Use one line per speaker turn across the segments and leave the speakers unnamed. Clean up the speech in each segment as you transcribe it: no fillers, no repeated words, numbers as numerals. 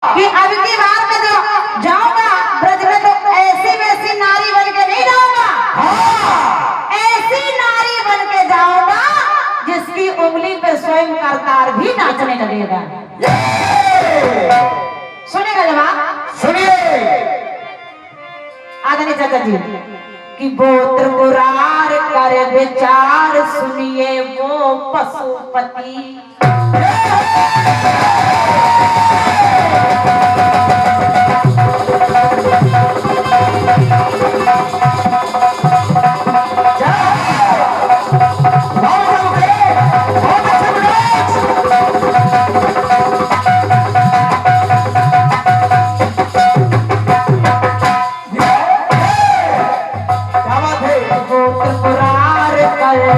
कि अब की बार में जो जाऊंगा ब्रज में तो ऐसी वैसी नारी बन के नहीं जाऊंगा। ऐसी नारी बन के जाऊंगा जिसकी उंगली पे स्वयं करतार भी नाचने लगेगा। सुनेगा जवाब?
सुनिए
आदरणीय चाचा जी कि वो त्रिपुरार कर विचार सुनिए वो पशुपति।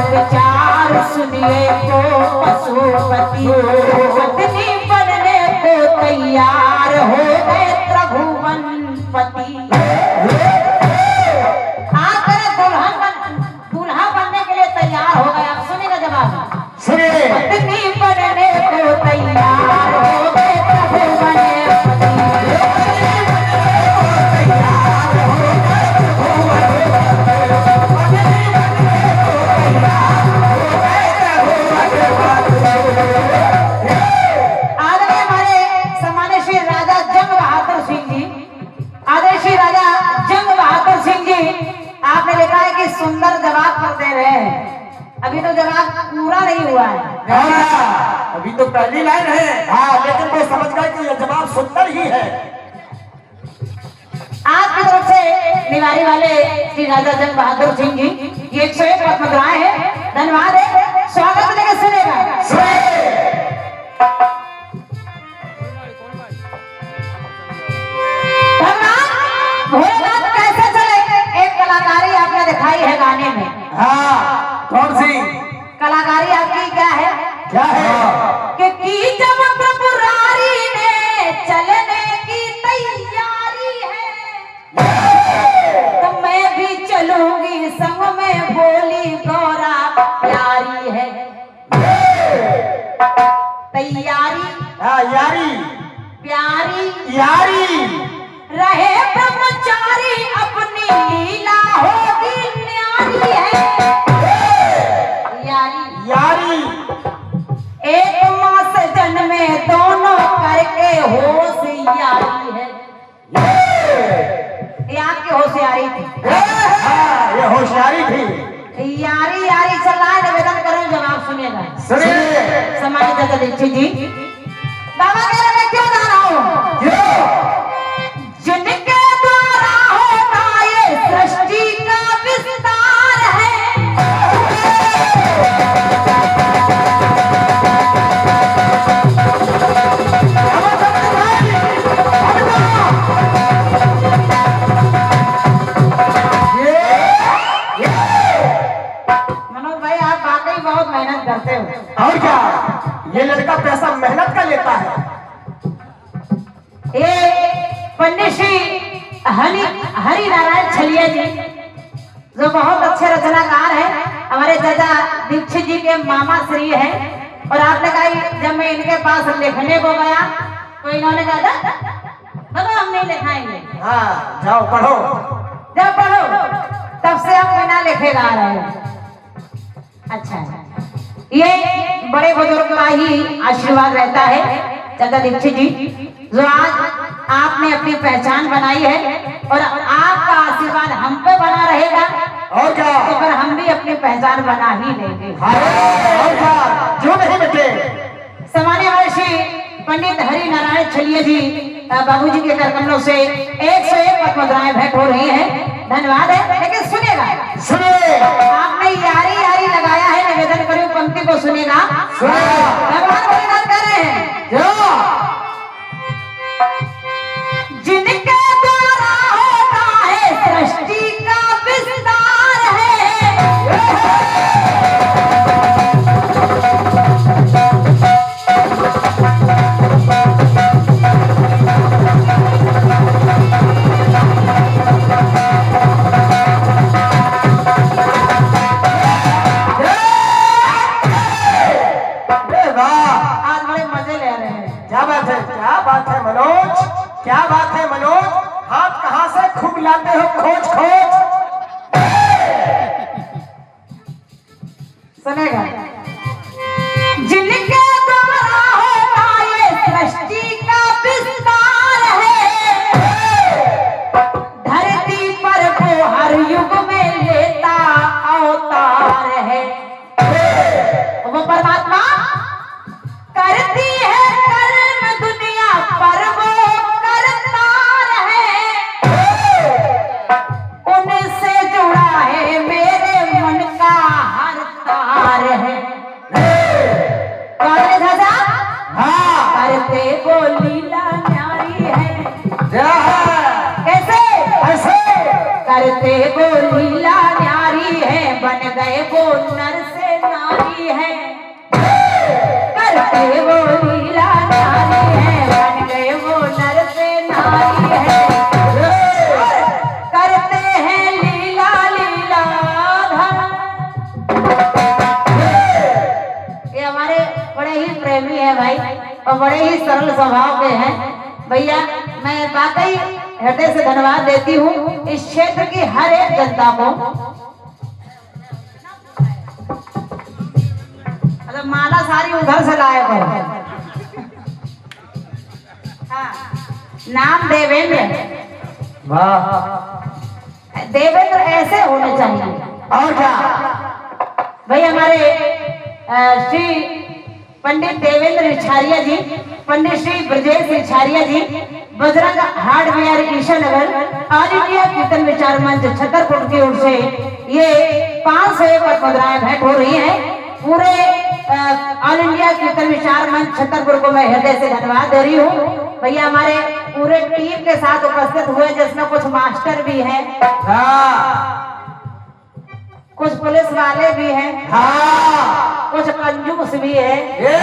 विचार सुनिए को पशुपति पत्नी बनने को तैयार हो गए त्रिभुवनपति। दूल्हा बनने के लिए तैयार हो गए। आप सुनिएगा जवाब?
सुनिए
पत्नी बनने को तैयार हो गए त्रिभुवनपति। आपने लिखा है कि सुंदर जवाब कर दे रहे हैं। अभी तो जवाब पूरा नहीं हुआ है।
अभी तो पहली लाइन है। हाँ, लेकिन वो समझ गए कि ये जवाब सुंदर ही है।
आपकी तरफ से निवारी वाले श्री राजा जंग बहादुर सिंह जी ये 101 पद मुद्राएं हैं। धन्यवाद है। स्वागत लेके सुनेगा। भोलेनाथ कैसे चले? एक कलाकारी आपने दिखाई है गाने में।
हाँ, कौन सी
कलाकारी आपकी क्या है?
क्या है?
कि जब त्रिपुरारी ने चलने की तैयारी है तो मैं भी चलूंगी संग में बोली गौरा प्यारी है। तैयारी
हाँ, यारी
प्यारी
यारी
रहे ब्रह्मचारी अपनी लीला होगी न्यारी है। यारी
यारी
एक मास जन्मे दोनों करके होशियारी है। ये आपकी होशियारी थी।
हाँ, ये होशियारी थी।
यारी यारी चल रहा है। निवेदन करूं जवाब सुनेगा।
सुनिए
सम्मानित चाचा दीक्षित जी बाबा कह रहे मैं क्यों गा रहा हूं? जिनके द्वारा होता ये सृष्टि का विस्तार है। मनोज भाई आप वाकई बहुत मेहनत करते हो।
और क्या, ये लड़का पैसा मेहनत का लेता है।
ये पंडित श्री हरि नारायण छलिया जी जो बहुत अच्छे रचनाकार हैं, हमारे चाचा दीक्षित जी के मामा श्री हैं। और आपने कहा जब मैं इनके पास लिखने को गया तो इन्होंने कहा बाबा हम नहीं लिखाएंगे।
हाँ, जाओ पढ़ो।
जब पढ़ो तब से हम बिना लिखे गा रहे हैं। अच्छा, ये बड़े बुजुर्ग का ही आशीर्वाद रहता है चाचा दीक्षित जी जो आज आपने अपनी पहचान बनाई है और आपका आशीर्वाद हम पे बना रहेगा।
और क्या,
तो फिर हम भी अपनी पहचान बना ही लेंगे।
और क्या, क्यों नहीं बेटे?
सम्मान्य हमारे श्री पंडित हरि नारायण छलिया जी बाबूजी के कर कमलों से 101 पद मुद्राएं भेंट हो रही हैं। धन्यवाद है। लेकिन सुनेगा,
सुनिए
आपने यारी यारी लगाया है। निवेदन करूं पंक्ति को सुनेगा। भगवान भोलेनाथ कह रहे हैं जिनके द्वारा होता है सृष्टि का विस्तार है।
मनोज, क्या बात है मनोज, हाथ कहाँ से खूब लाते हो खोज खोज।
सुनेगा जिनके द्वारा होता ये सृष्टि का विस्तार है, धरती पर वो हर युग में लेता अवतार है। वो परमात्मा करती है कर्म दुनिया पर वो करतार है, उनसे जुड़ा है मेरे मन का हर तार है। कौन है दादा?
हाँ
करते वो लीला न्यारी है।
क्या है?
कैसे?
ऐसे
करते वो लीला न्यारी है, बन गए वो नर से नारी है। करते वो लीला न्यारी है, बन गए वो नर से नारी है। करते हैं लीला लीलाधर। ये हमारे बड़े ही प्रेमी है भाई और बड़े ही सरल स्वभाव के हैं भैया। मैं वाकई हृदय से धन्यवाद देती हूँ इस क्षेत्र की हर एक जनता को। मतलब माला सारी उधर से लाए हो। हाँ, नाम देवेंद्र।
वाह,
देवेंद्र ऐसे होने चाहिए।
और क्या?
भाई हमारे Shri Pandit Devendra Ichhariya ji, Pandit Shri Brajesh Ichhariya ji, Bajrang hardware Ishanagar, all India कीर्तन विचार मंच छतरपुर की ओर से ये 501 मुद्राएं भेंट हो रही हैं। पूरे ऑल इंडिया कीर्तन विचार मंच छतरपुर को मैं हृदय से धन्यवाद दे रही हूँ। भैया हमारे पूरे टीम के साथ उपस्थित हुए जिसमें कुछ मास्टर भी हैं, कुछ पुलिस वाले भी हैं,
हाँ
कुछ कंजूस भी है,
ये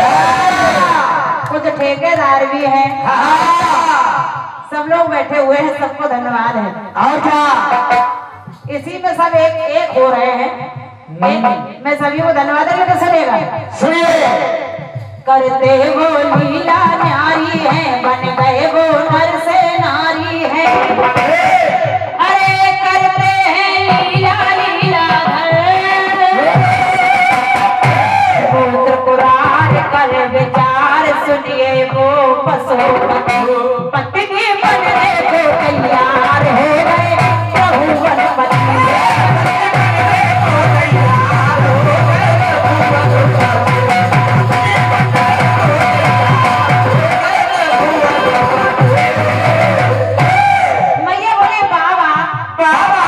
कुछ ठेकेदार भी हैं।
हाँ,
सब लोग बैठे हुए हैं, सबको धन्यवाद है।
और क्या?
इसी में सब एक एक हो रहे हैं। मैं सभी को धन्यवाद देकर चलेगा।
सुनिए,
करते वो लीला न्यारी है, बन गए वो नर से नारी है। अरे करते हैं लीला लीलाधर, वो त्रिपुरार कर विचार सुनिए वो पशुपति बनने को तैयार हो गए प्रभु वनपति। मैया बोले बाबा
बाबा,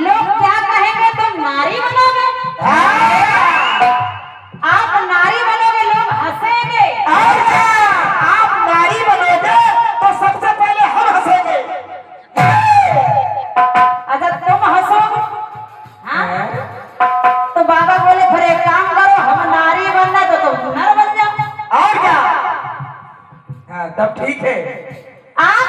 लोग क्या कहेंगे तुम नारी बनोगे? आप नारी बनोगे लोग हंसेंगे।
और क्या? आप नारी बनोगे तो सबसे पहले हम हंसेंगे।
अच्छा तुम हंसोगे? हाँ? तो बाबा बोले फिर एक काम करो, हम नारी बनना तो तुम नर बन जाओ।
और क्या? हाँ, तब ठीक है।
आप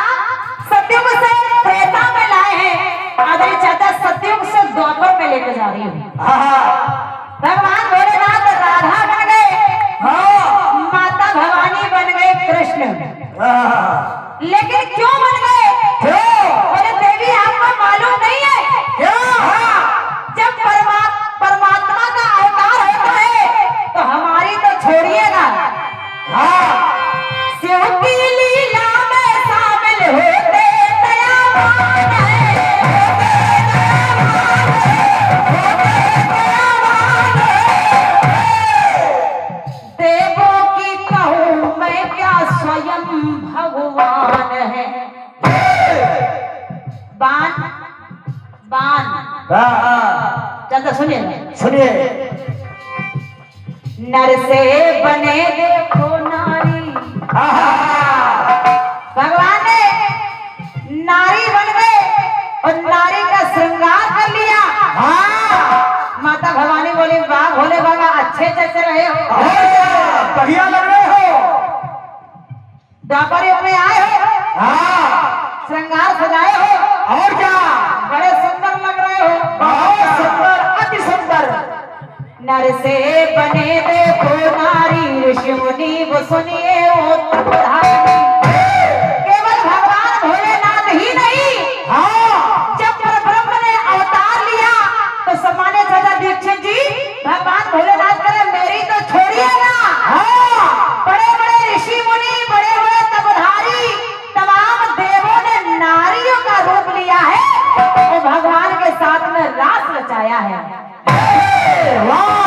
सतयुग से त्रेता में लाए हैं, आदरणीय चाचा सतयुग से द्वापर में लेकर जा रही हूँ।
हाँ
भगवान भोलेनाथ राधा बन गए,
हाँ
माता भवानी बन गए कृष्ण।
हाँ,
लेकिन क्यों बन गए?
क्यों?
बोले देवी आपको मालूम नहीं है,
क्यों?
जब परमात्मा का अवतार होता है तो हमारी तो छोड़िएगा,
हाँ,
शिव की लीला में शामिल होते दयावान है, देवों की कहूँ मैं क्या स्वयं भगवान है। बान बान
हाँ,
चलता सुनिए,
सुनिए,
नर से बने देखो नारी। भगवान ने नारी बन गए और नारी का श्रृंगार कर लिया। माता भवानी बोली वाह भोले बाबा अच्छे से रहे हो,
बढ़िया लग रहे हो।
द्वापर युग में आए हो,
हाँ,
श्रृंगार सजाए हो,
और क्या?
बड़े सुंदर लग रहे हो।
बहुत सुंदर, अति सुंदर।
नर से बने देखो नारी, ऋषि मुनि वो सुनिए वो त्रिपुरारी। आया है।
वाह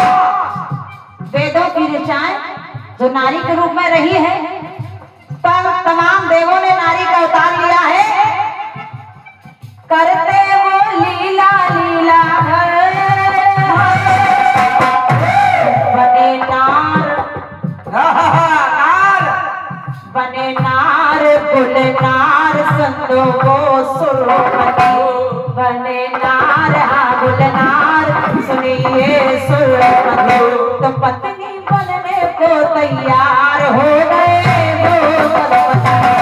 वेदों की ऋचाएं जो नारी के रूप में रही है, पर तमाम देवों ने नारी का अवतार लिया है। करते वो लीला लीला बने नार,
नार
बने नार गुलनार संतो वो सुरमती, बने नार हाँ गुलनार सुनिए सुरमती। तो पत्नी बनने को तैयार हो गए वो पति।